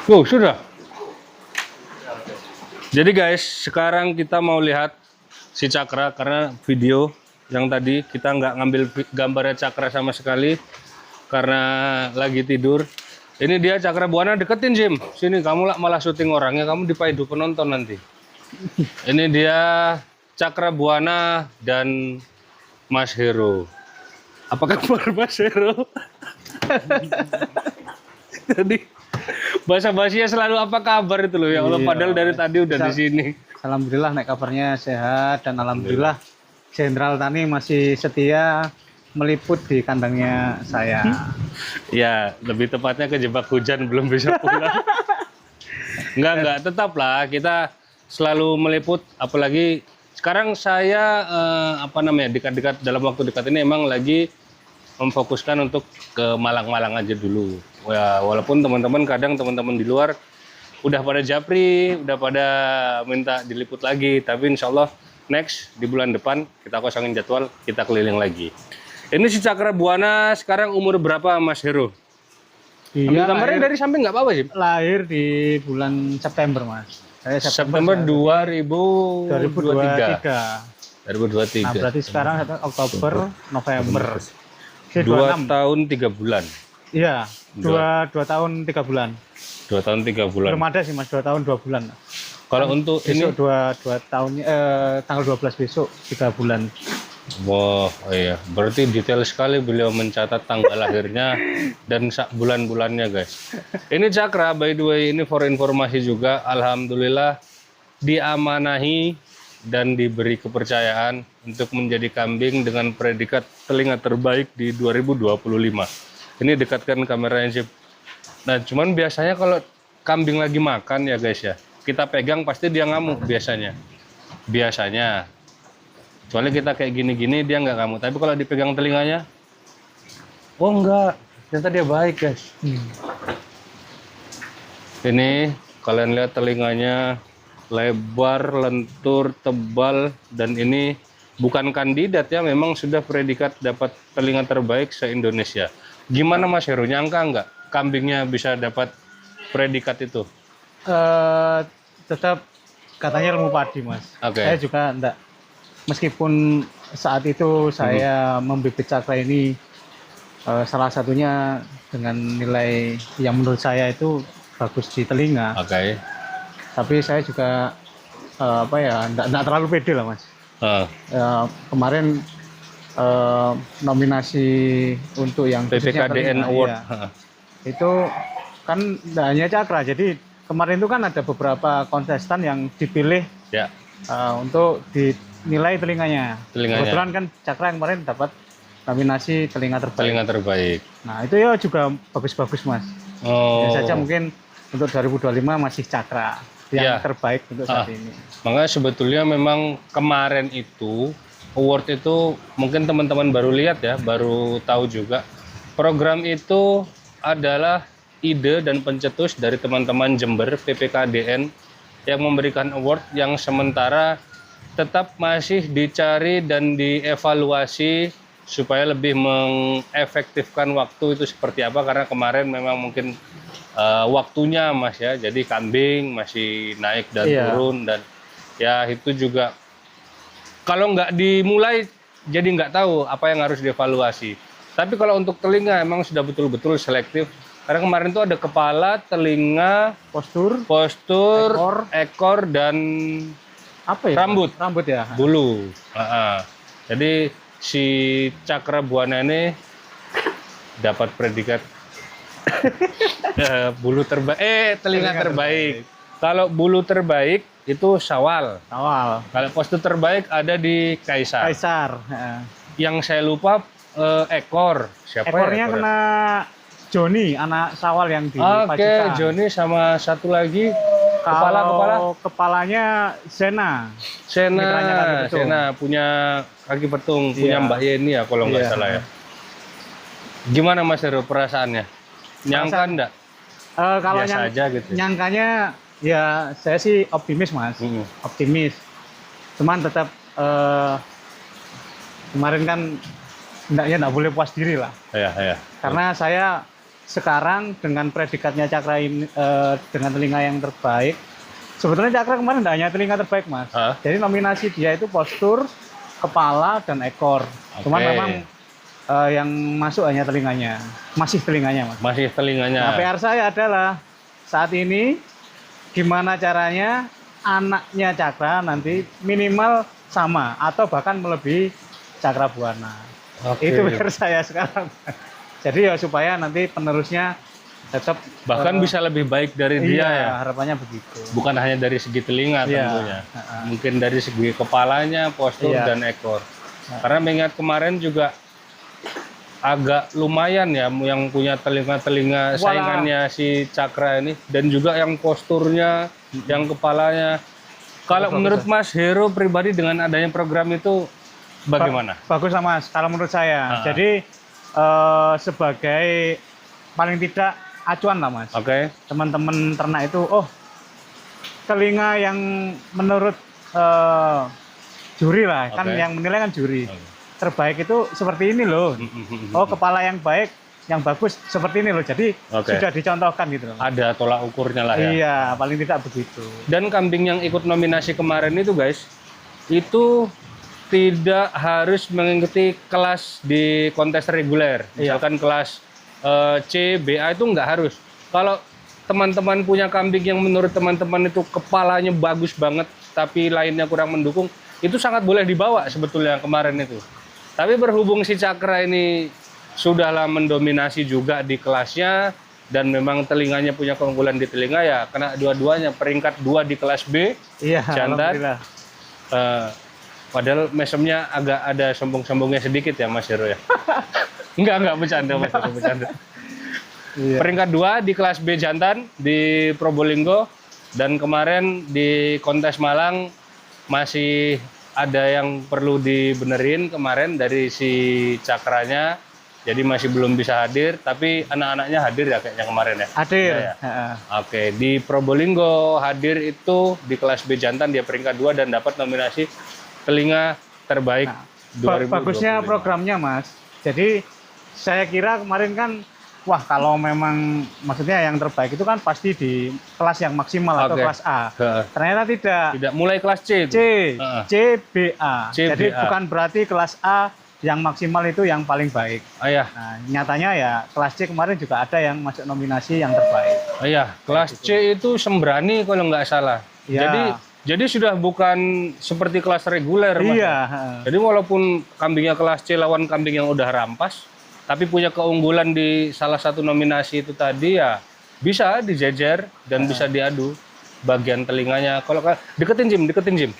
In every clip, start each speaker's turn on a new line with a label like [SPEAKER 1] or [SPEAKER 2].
[SPEAKER 1] Oh, sudah. Jadi guys, sekarang kita mau lihat si Cakra karena video yang tadi kita nggak ngambil gambarnya Cakra sama sekali karena lagi tidur. Ini dia Cakra Buana, deketin Jim. Sini kamu lah malah syuting orangnya, kamu dipaidu penonton nanti. Ini dia Cakra Buana dan Mas Hero. Apa kabar Mas Hero? Tadi bahasa basinya selalu apa kabar itu loh ya Allah, padahal dari tadi udah di sini.
[SPEAKER 2] Alhamdulillah naik kabarnya sehat dan alhamdulillah Jenderal Tani masih setia meliput di kandangnya saya.
[SPEAKER 1] Ya, lebih tepatnya kejebak hujan belum bisa pulang. Enggak, tetaplah kita selalu meliput, apalagi sekarang saya dekat-dekat dalam waktu dekat ini emang lagi memfokuskan untuk ke Malang-Malang aja dulu. Ya, walaupun teman-teman di luar udah pada japri, udah pada minta diliput lagi, tapi insya Allah next di bulan depan kita kosongin jadwal, kita keliling lagi. Ini si Cakra Buana sekarang umur berapa Mas Hero?
[SPEAKER 2] Iya,
[SPEAKER 1] Kemarin dari samping nggak apa-apa sih?
[SPEAKER 2] lahir di bulan September, Mas. Saya
[SPEAKER 1] September 2023.
[SPEAKER 2] 2023. Nah, berarti sekarang Oktober, November.
[SPEAKER 1] 2 tahun 3 bulan.
[SPEAKER 2] Iya, 2 tahun 3 bulan.
[SPEAKER 1] 2 tahun 3 bulan.
[SPEAKER 2] Belum ada sih Mas, 2 tahun 2 bulan.
[SPEAKER 1] Kalau untuk ini
[SPEAKER 2] besok 2 tahunnya tanggal 12 besok 3 bulan.
[SPEAKER 1] wah, iya, berarti detail sekali beliau mencatat tanggal lahirnya dan bulan-bulannya, guys. Ini Cakra, by the way, ini for informasi juga, alhamdulillah diamanahi dan diberi kepercayaan untuk menjadi kambing dengan predikat telinga terbaik di 2025. Ini dekatkan kameranya sih. Nah, cuman biasanya kalau kambing lagi makan ya guys ya, kita pegang pasti dia ngamuk biasanya. Soalnya kita kayak gini-gini dia nggak ngamuk. Tapi kalau dipegang telinganya, oh enggak, ternyata dia baik guys. Ini kalian lihat telinganya lebar, lentur, tebal, dan ini bukan kandidat ya, memang sudah predikat dapat telinga terbaik se-Indonesia. Gimana Mas Heru, nyangka nggak kambingnya bisa dapat predikat itu?
[SPEAKER 2] Tetap katanya ilmu padi Mas.
[SPEAKER 1] Oke.
[SPEAKER 2] Saya juga enggak, meskipun saat itu saya membibit Cakra ini salah satunya dengan nilai yang menurut saya itu bagus di telinga.
[SPEAKER 1] Oke.
[SPEAKER 2] Tapi saya juga enggak terlalu pede lah Mas. Kemarin nominasi untuk yang
[SPEAKER 1] PPKDN
[SPEAKER 2] telinga,
[SPEAKER 1] Award.
[SPEAKER 2] iya. Itu kan tidak hanya Cakra, jadi kemarin itu kan ada beberapa kontestan yang dipilih
[SPEAKER 1] Ya.
[SPEAKER 2] untuk dinilai telinganya. Kebetulan kan Cakra yang kemarin dapat nominasi telinga terbaik.
[SPEAKER 1] Telinga terbaik.
[SPEAKER 2] Nah itu ya juga bagus-bagus Mas.
[SPEAKER 1] Oh.
[SPEAKER 2] Ya saja mungkin untuk 2025 masih Cakra yang terbaik untuk saat ini.
[SPEAKER 1] Makanya sebetulnya memang kemarin itu award itu mungkin teman-teman baru lihat ya, baru tahu juga. Program itu adalah ide dan pencetus dari teman-teman Jember PPKDN yang memberikan award yang sementara tetap masih dicari dan dievaluasi supaya lebih mengefektifkan waktu itu seperti apa, karena kemarin memang mungkin waktunya Mas ya, jadi kambing masih naik dan turun, dan ya itu juga kalau nggak dimulai jadi nggak tahu apa yang harus dievaluasi. Tapi kalau untuk telinga emang sudah betul-betul selektif, karena kemarin tuh ada kepala, telinga, postur, ekor dan rambut
[SPEAKER 2] ya,
[SPEAKER 1] bulu. Jadi si Cakra Buana ini dapat predikat telinga terbaik. Kalau bulu terbaik itu Sawal. Kalau postur terbaik ada di Kaisar. Yang saya lupa ekor. Siapa
[SPEAKER 2] ekornya
[SPEAKER 1] ya?
[SPEAKER 2] Kena Joni, anak Sawal yang di
[SPEAKER 1] Oke,
[SPEAKER 2] Pacitan.
[SPEAKER 1] Joni sama satu lagi
[SPEAKER 2] kepalanya Sena
[SPEAKER 1] punya kaki petung, punya Mbak Yeni ya kalau nggak salah ya. Gimana Mas Heru perasaannya? Nyangka enggak?
[SPEAKER 2] Kalau
[SPEAKER 1] biasa aja gitu.
[SPEAKER 2] Nyangkanya ya saya sih optimis Mas. Optimis. Cuman tetap kemarin kan enggak boleh puas diri lah.
[SPEAKER 1] Iya.
[SPEAKER 2] Karena saya sekarang dengan predikatnya Cakra ini dengan telinga yang terbaik. Sebetulnya Cakra kemarin tidak hanya telinga terbaik, Mas.
[SPEAKER 1] Hah?
[SPEAKER 2] Jadi nominasi dia itu postur, kepala, dan ekor. Cuman
[SPEAKER 1] Oke.
[SPEAKER 2] memang yang masuk hanya telinganya. Masih telinganya, Mas.
[SPEAKER 1] Masih telinganya.
[SPEAKER 2] Nah, PR saya adalah saat ini gimana caranya anaknya Cakra nanti minimal sama atau bahkan melebihi Cakra Buana.
[SPEAKER 1] Oke.
[SPEAKER 2] Itu PR saya sekarang. Jadi ya supaya nanti penerusnya tetap
[SPEAKER 1] Bahkan bisa lebih baik dari dia ya.
[SPEAKER 2] harapannya begitu.
[SPEAKER 1] Bukan hanya dari segi telinga
[SPEAKER 2] Iya.
[SPEAKER 1] tentunya. Mungkin dari segi kepalanya, postur
[SPEAKER 2] Iya.
[SPEAKER 1] dan ekor. Karena mengingat kemarin juga agak lumayan ya yang punya telinga-telinga
[SPEAKER 2] Wah.
[SPEAKER 1] saingannya si Cakra ini, dan juga yang posturnya, yang kepalanya. Kalau
[SPEAKER 2] Bagus,
[SPEAKER 1] menurut Mas Hero pribadi dengan adanya program itu bagaimana?
[SPEAKER 2] Bagus lah, Mas. Kalau menurut saya. Jadi sebagai paling tidak acuan lah, Mas.
[SPEAKER 1] Oke.
[SPEAKER 2] Teman-teman ternak itu, oh telinga yang menurut juri lah, kan
[SPEAKER 1] Oke.
[SPEAKER 2] yang menilai kan juri. Terbaik itu seperti ini loh. Oh, kepala yang baik, yang bagus seperti ini loh. Jadi
[SPEAKER 1] Oke.
[SPEAKER 2] sudah dicontohkan gitu loh.
[SPEAKER 1] Ada tolak ukurnya lah ya.
[SPEAKER 2] Iya, paling tidak begitu.
[SPEAKER 1] Dan kambing yang ikut nominasi kemarin itu guys, itu tidak harus mengikuti kelas di kontes reguler.
[SPEAKER 2] Iya.
[SPEAKER 1] Misalkan kelas C, BA itu nggak harus. Kalau teman-teman punya kambing yang menurut teman-teman itu kepalanya bagus banget, tapi lainnya kurang mendukung, itu sangat boleh dibawa sebetulnya yang kemarin itu. Tapi berhubung si Cakra ini sudahlah mendominasi juga di kelasnya, dan memang telinganya punya keunggulan di telinga, ya kena dua-duanya. Peringkat 2 di kelas B,
[SPEAKER 2] Iya,
[SPEAKER 1] jantan.
[SPEAKER 2] alhamdulillah.
[SPEAKER 1] Padahal mesemnya agak ada sombong-sombongnya sedikit ya Mas Hero ya. Enggak bercanda Mas Hero, bercanda.
[SPEAKER 2] Iya.
[SPEAKER 1] Peringkat 2 di kelas B jantan di Probolinggo, dan kemarin di kontes Malang masih ada yang perlu dibenerin kemarin dari si Cakranya. Jadi masih belum bisa hadir, tapi anak-anaknya hadir ya kayaknya kemarin ya.
[SPEAKER 2] Hadir.
[SPEAKER 1] Iya, ya. Oke, di Probolinggo hadir itu di kelas B jantan dia peringkat 2 dan dapat nominasi telinga terbaik 2025.
[SPEAKER 2] Bagusnya programnya, Mas. Jadi saya kira kemarin kan, wah kalau memang maksudnya yang terbaik itu kan pasti di kelas yang maksimal atau
[SPEAKER 1] Oke.
[SPEAKER 2] kelas A.
[SPEAKER 1] Heeh.
[SPEAKER 2] Ternyata tidak.
[SPEAKER 1] Tidak, mulai kelas C itu.
[SPEAKER 2] C,
[SPEAKER 1] Heeh.
[SPEAKER 2] CBA.
[SPEAKER 1] CBA.
[SPEAKER 2] Jadi bukan berarti kelas A yang maksimal itu yang paling baik.
[SPEAKER 1] Ayah,
[SPEAKER 2] Nah, nyatanya ya kelas C kemarin juga ada yang masuk nominasi yang terbaik.
[SPEAKER 1] kelas C itu Sembrani kalau nggak salah.
[SPEAKER 2] Iya.
[SPEAKER 1] Jadi sudah bukan seperti kelas reguler, Mas.
[SPEAKER 2] Iya. heeh.
[SPEAKER 1] Jadi walaupun kambingnya kelas C lawan kambing yang udah rampas, tapi punya keunggulan di salah satu nominasi itu tadi, ya bisa dijejer dan bisa diadu bagian telinganya. Kalau deketin Jim.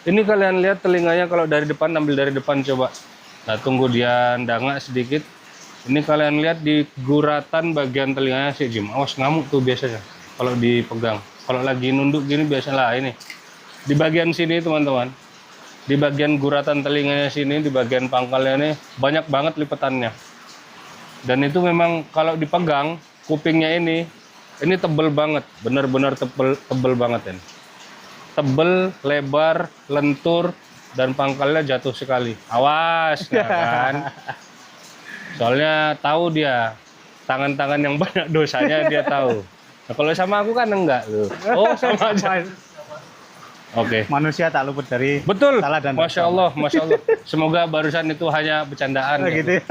[SPEAKER 1] Ini kalian lihat telinganya kalau dari depan, ambil dari depan coba. Nah, tunggu dia ndangak sedikit. Ini kalian lihat di guratan bagian telinganya si Jim. Awas ngamuk tuh biasanya kalau dipegang. Kalau lagi nunduk gini biasalah ini. Di bagian sini teman-teman. Di bagian guratan telinganya sini, di bagian pangkalnya ini banyak banget lipetannya. Dan itu memang kalau dipegang kupingnya ini tebel banget, benar-benar tebel banget ini. Tebel, lebar, lentur, dan pangkalnya jatuh sekali. Awas, ya kan? Soalnya tahu dia tangan-tangan yang banyak dosanya, dia tahu. Nah, kalau sama aku kan enggak tuh. Oh, sama aja. Oke.
[SPEAKER 2] Manusia tak luput dari
[SPEAKER 1] Betul.
[SPEAKER 2] salah dan
[SPEAKER 1] Masya Allah. Semoga barusan itu hanya bercandaan.
[SPEAKER 2] Oh, gitu ya.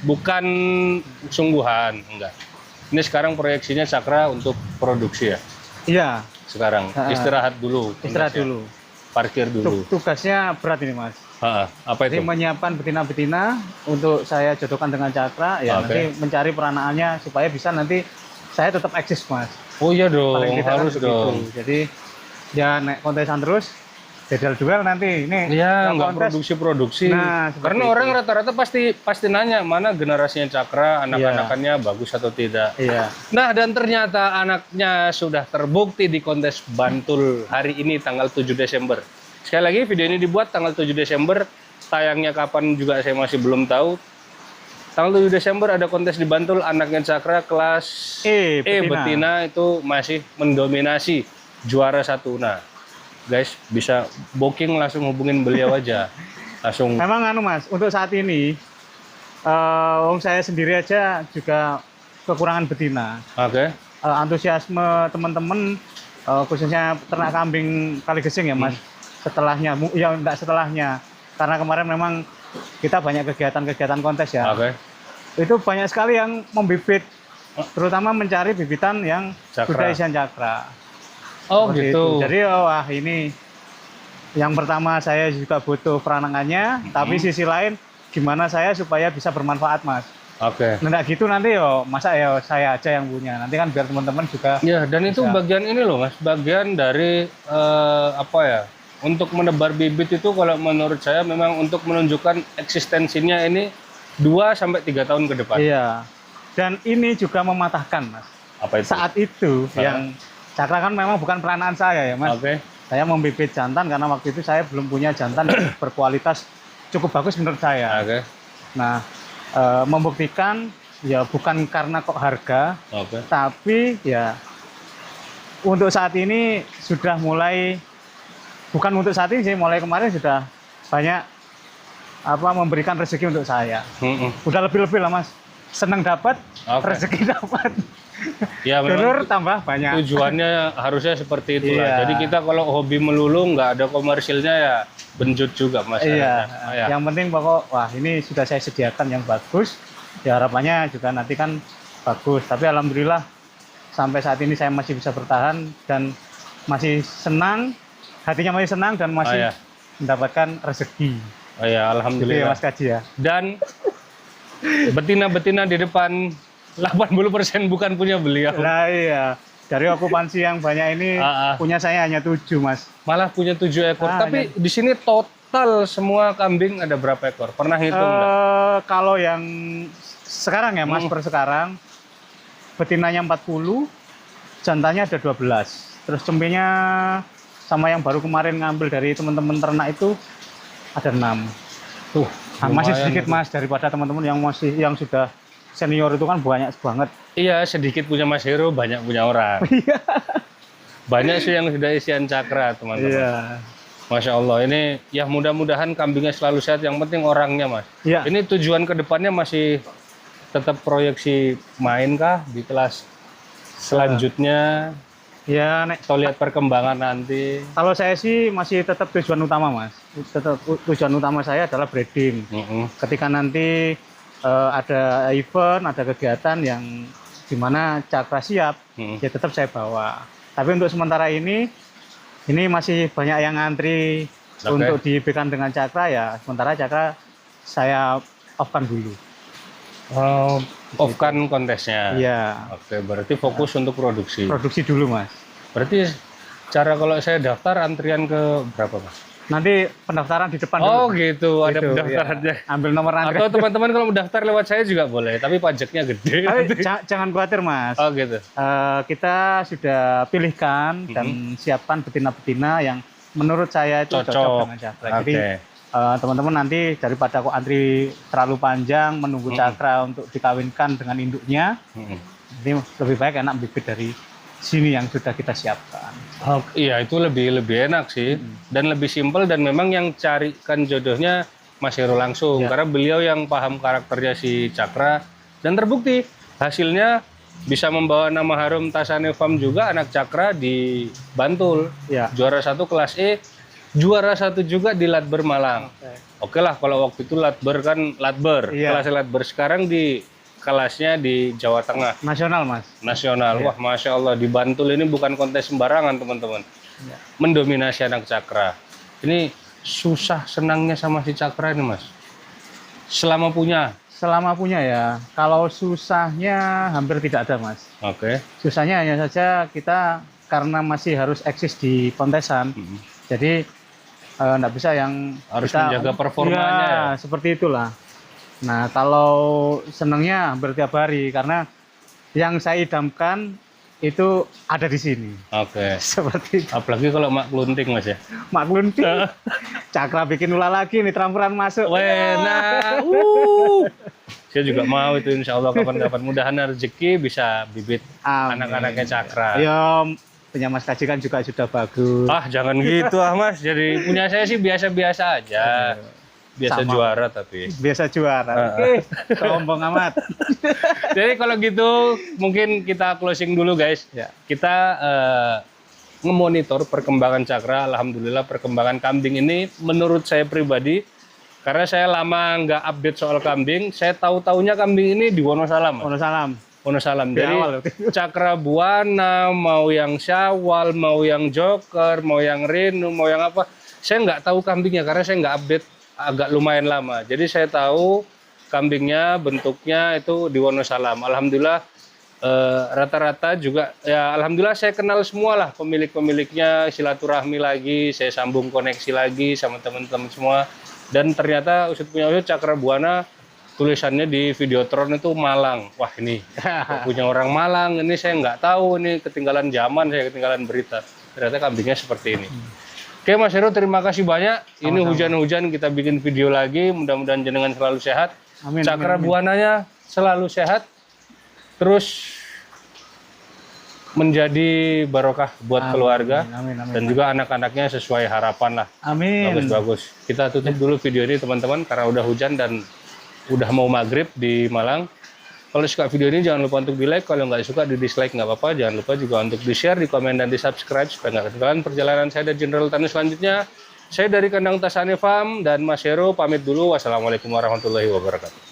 [SPEAKER 1] Bukan sungguhan, enggak. Ini sekarang proyeksinya Cakra untuk produksi ya.
[SPEAKER 2] Iya,
[SPEAKER 1] Sekarang istirahat dulu.
[SPEAKER 2] istirahat
[SPEAKER 1] ya.
[SPEAKER 2] dulu.
[SPEAKER 1] Parkir dulu.
[SPEAKER 2] Tugasnya berat ini, Mas.
[SPEAKER 1] Apa
[SPEAKER 2] Jadi
[SPEAKER 1] itu?
[SPEAKER 2] menyiapkan betina-betina untuk saya jodohkan dengan Cakra, ya
[SPEAKER 1] Oke.
[SPEAKER 2] nanti mencari peranaannya supaya bisa nanti saya tetap eksis, Mas.
[SPEAKER 1] Oh iya dong,
[SPEAKER 2] Paling tidak kan
[SPEAKER 1] harus
[SPEAKER 2] begitu.
[SPEAKER 1] dong.
[SPEAKER 2] Jadi ya naik kontesan terus, dedal-duel nanti ini.
[SPEAKER 1] Iya,
[SPEAKER 2] yang
[SPEAKER 1] nggak
[SPEAKER 2] kontes.
[SPEAKER 1] produksi-produksi.
[SPEAKER 2] Nah, seperti
[SPEAKER 1] Karena
[SPEAKER 2] itu.
[SPEAKER 1] orang rata-rata pasti nanya mana generasinya Cakra, anak-anakannya bagus atau tidak.
[SPEAKER 2] Iya.
[SPEAKER 1] Nah, dan ternyata anaknya sudah terbukti di kontes Bantul hari ini tanggal 7 Desember. Sekali lagi video ini dibuat tanggal 7 Desember, tayangnya kapan juga saya masih belum tahu. Tanggal 7 Desember ada kontes di Bantul, anaknya Cakra kelas betina itu masih mendominasi juara 1. Nah, guys bisa booking langsung hubungin beliau aja. Langsung
[SPEAKER 2] Memang Mas, untuk saat ini Wong saya sendiri aja juga kekurangan betina.
[SPEAKER 1] Oke.
[SPEAKER 2] Antusiasme teman-teman khususnya ternak kambing Kaligesing ya Mas. Setelahnya, ya enggak setelahnya. Karena kemarin memang kita banyak kegiatan-kegiatan kontes ya.
[SPEAKER 1] Oke.
[SPEAKER 2] Itu banyak sekali yang membibit, terutama mencari bibitan yang
[SPEAKER 1] Cakra.
[SPEAKER 2] sudah isian cakra.
[SPEAKER 1] Oh
[SPEAKER 2] Seperti
[SPEAKER 1] gitu.
[SPEAKER 2] itu. Jadi wah ini yang pertama saya juga butuh peranangannya, tapi sisi lain gimana saya supaya bisa bermanfaat Mas.
[SPEAKER 1] Oke.
[SPEAKER 2] Nah gitu nanti yo masa ya saya aja yang punya. Nanti kan biar teman-teman juga.
[SPEAKER 1] Ya, dan itu
[SPEAKER 2] Bisa.
[SPEAKER 1] bagian ini loh Mas, bagian dari apa ya? Untuk menebar bibit itu kalau menurut saya memang untuk menunjukkan eksistensinya ini 2 sampai 3 tahun ke depan.
[SPEAKER 2] Iya. Dan ini juga mematahkan Mas.
[SPEAKER 1] Apa itu?
[SPEAKER 2] Saat itu yang cakra kan memang bukan peranaan saya ya Mas.
[SPEAKER 1] Oke.
[SPEAKER 2] Saya membibit jantan karena waktu itu saya belum punya jantan yang berkualitas cukup bagus menurut saya.
[SPEAKER 1] Oke.
[SPEAKER 2] Nah, membuktikan ya bukan karena kok harga,
[SPEAKER 1] Oke.
[SPEAKER 2] tapi ya untuk saat ini sudah mulai, bukan untuk saat ini sih, mulai kemarin sudah banyak memberikan rezeki untuk saya. Udah lebih-lebih lah Mas. Senang dapat,
[SPEAKER 1] Oke.
[SPEAKER 2] rezeki dapat.
[SPEAKER 1] Ya
[SPEAKER 2] Dulur
[SPEAKER 1] memang
[SPEAKER 2] tambah banyak.
[SPEAKER 1] tujuannya harusnya seperti itulah.
[SPEAKER 2] Iya.
[SPEAKER 1] Jadi kita kalau hobi melulu nggak ada komersilnya ya benjut juga Mas.
[SPEAKER 2] Iya.
[SPEAKER 1] Ya.
[SPEAKER 2] Yang penting pokok wah ini sudah saya sediakan yang bagus. Ya harapannya juga nanti kan bagus. Tapi alhamdulillah sampai saat ini saya masih bisa bertahan dan masih senang, hatinya masih senang dan masih
[SPEAKER 1] ya.
[SPEAKER 2] mendapatkan rezeki.
[SPEAKER 1] Oh ya,
[SPEAKER 2] Gitu ya
[SPEAKER 1] alhamdulillah.
[SPEAKER 2] Mas Kaji ya.
[SPEAKER 1] Dan betina-betina di depan 80% bukan punya beliau.
[SPEAKER 2] Nah iya. Dari okupansi yang banyak ini punya saya hanya 7 Mas.
[SPEAKER 1] Malah punya 7 ekor. Tapi di sini total semua kambing ada berapa ekor? Pernah hitung nggak?
[SPEAKER 2] Kalau yang sekarang ya Mas, per sekarang betinanya 40, jantannya ada 12. Terus cempinya sama yang baru kemarin ngambil dari teman-teman ternak itu ada 6.
[SPEAKER 1] Tuh,
[SPEAKER 2] Masih
[SPEAKER 1] lumayan
[SPEAKER 2] sedikit
[SPEAKER 1] itu.
[SPEAKER 2] Mas daripada teman-teman yang sudah senior itu kan banyak banget.
[SPEAKER 1] Iya, sedikit punya Mas Hero, banyak punya orang. Banyak sih yang sudah isian cakra, teman-teman.
[SPEAKER 2] Iya.
[SPEAKER 1] Masya Allah, ini ya mudah-mudahan kambingnya selalu sehat. Yang penting orangnya, Mas.
[SPEAKER 2] Iya.
[SPEAKER 1] Ini tujuan kedepannya masih tetap proyeksi main kah di kelas selanjutnya?
[SPEAKER 2] Ya, Nek.
[SPEAKER 1] Atau lihat perkembangan nanti?
[SPEAKER 2] Kalau saya sih masih tetap tujuan utama, Mas. Tetap tujuan utama saya adalah breeding. Ketika nanti ada event, ada kegiatan yang dimana cakra siap, ya tetap saya bawa. Tapi untuk sementara ini masih banyak yang ngantri untuk diberikan dengan cakra ya. Sementara cakra saya off-kan dulu.
[SPEAKER 1] Oh, off-kan kontesnya?
[SPEAKER 2] Iya.
[SPEAKER 1] Oke, berarti fokus untuk produksi?
[SPEAKER 2] Produksi dulu, Mas.
[SPEAKER 1] Berarti cara kalau saya daftar antrian ke berapa, Mas?
[SPEAKER 2] Nanti pendaftaran di depan
[SPEAKER 1] Oh
[SPEAKER 2] dulu.
[SPEAKER 1] gitu, ada
[SPEAKER 2] Gitu,
[SPEAKER 1] pendaftarannya.
[SPEAKER 2] ya. Ambil nomor antrian.
[SPEAKER 1] Atau teman-teman kalau mendaftar lewat saya juga boleh, tapi pajaknya gede.
[SPEAKER 2] Jangan khawatir, Mas.
[SPEAKER 1] Oh gitu.
[SPEAKER 2] Kita sudah pilihkan dan siapkan betina-betina yang menurut saya itu cocok dengan cakra. Jadi teman-teman nanti daripada kok antri terlalu panjang menunggu cakra untuk dikawinkan dengan induknya, ini lebih baik enak bibit dari sini yang sudah kita siapkan.
[SPEAKER 1] Oh, iya, itu lebih enak sih dan lebih simpel, dan memang yang carikan jodohnya Mas Hero langsung karena beliau yang paham karakternya si cakra, dan terbukti hasilnya bisa membawa nama harum Tasane Farm juga, anak cakra di Bantul.
[SPEAKER 2] Ya.
[SPEAKER 1] Juara 1 kelas E, juara 1 juga di Latber Malang. Oke lah, kalau waktu itu Latber kan Latber, kelas Latber. Sekarang di kelasnya di Jawa Tengah.
[SPEAKER 2] Nasional, Mas.
[SPEAKER 1] Nasional. Wah, Masya Allah, di Bantul ini bukan kontes sembarangan, teman-teman. Mendominasi anak cakra. Ini susah senangnya sama si cakra ini, Mas? Selama punya?
[SPEAKER 2] Selama punya ya. Kalau susahnya hampir tidak ada, Mas.
[SPEAKER 1] Oke.
[SPEAKER 2] Susahnya hanya saja kita karena masih harus eksis di kontesan. Jadi nggak bisa yang
[SPEAKER 1] harus
[SPEAKER 2] kita,
[SPEAKER 1] menjaga performanya ya?
[SPEAKER 2] Seperti itulah. Nah, kalau senangnya hampir tiap hari karena yang saya idamkan itu ada di sini.
[SPEAKER 1] Oke.
[SPEAKER 2] Seperti itu.
[SPEAKER 1] Apalagi kalau mak klunting, Mas ya.
[SPEAKER 2] Mak klunting. Cakra bikin ulah lagi nih, trampuran masuk.
[SPEAKER 1] Wena. Saya juga mau itu, insya Allah kapan-kapan. Mudahan rezeki bisa bibit anak-anaknya cakra.
[SPEAKER 2] Ya, punya Mas Kaji kan juga sudah bagus.
[SPEAKER 1] Ah, jangan gitu Mas. Jadi punya saya sih biasa-biasa aja. biasa
[SPEAKER 2] Sama.
[SPEAKER 1] juara tapi.
[SPEAKER 2] Biasa juara. Oke, sombong amat.
[SPEAKER 1] Jadi kalau gitu mungkin kita closing dulu guys.
[SPEAKER 2] Ya.
[SPEAKER 1] Kita ngemonitor perkembangan Cakra. Alhamdulillah perkembangan kambing ini menurut saya pribadi, karena saya lama nggak update soal kambing, saya tahu-taunya kambing ini di Wonosalam.
[SPEAKER 2] Wonosalam.
[SPEAKER 1] Wonosalam.
[SPEAKER 2] Di
[SPEAKER 1] Jadi
[SPEAKER 2] awal.
[SPEAKER 1] Cakra Buana, mau yang Syawal, mau yang Joker, mau yang Renu, mau yang apa, saya nggak tahu kambingnya karena saya nggak update agak lumayan lama. Jadi saya tahu kambingnya, bentuknya itu di Wonosalam. Alhamdulillah rata-rata juga ya alhamdulillah saya kenal semua lah pemilik-pemiliknya, silaturahmi lagi, saya sambung koneksi lagi sama teman-teman semua. Dan ternyata Usut punya Usut Cakra Buana tulisannya di Videotron itu Malang. Wah ini punya orang Malang, ini saya nggak tahu, ini ketinggalan zaman, saya ketinggalan berita. Ternyata kambingnya seperti ini. Oke Mas Heru, terima kasih banyak. Ini hujan-hujan kita bikin video lagi, mudah-mudahan jenengan selalu sehat.
[SPEAKER 2] Amin.
[SPEAKER 1] Cakra
[SPEAKER 2] amin.
[SPEAKER 1] Buananya selalu sehat, terus menjadi barokah buat keluarga
[SPEAKER 2] Amin. Amin.
[SPEAKER 1] dan juga anak-anaknya sesuai harapan lah.
[SPEAKER 2] Amin.
[SPEAKER 1] Bagus-bagus. Kita tutup dulu video ini teman-teman karena udah hujan dan udah mau maghrib di Malang. Kalau suka video ini jangan lupa untuk di like, kalau nggak suka di dislike nggak apa-apa. Jangan lupa juga untuk di share, di komen dan di subscribe supaya nggak ketinggalan perjalanan saya dan General Tani selanjutnya. Saya dari kandang Tasani Farm dan Mas Heru pamit dulu. Wassalamualaikum warahmatullahi wabarakatuh.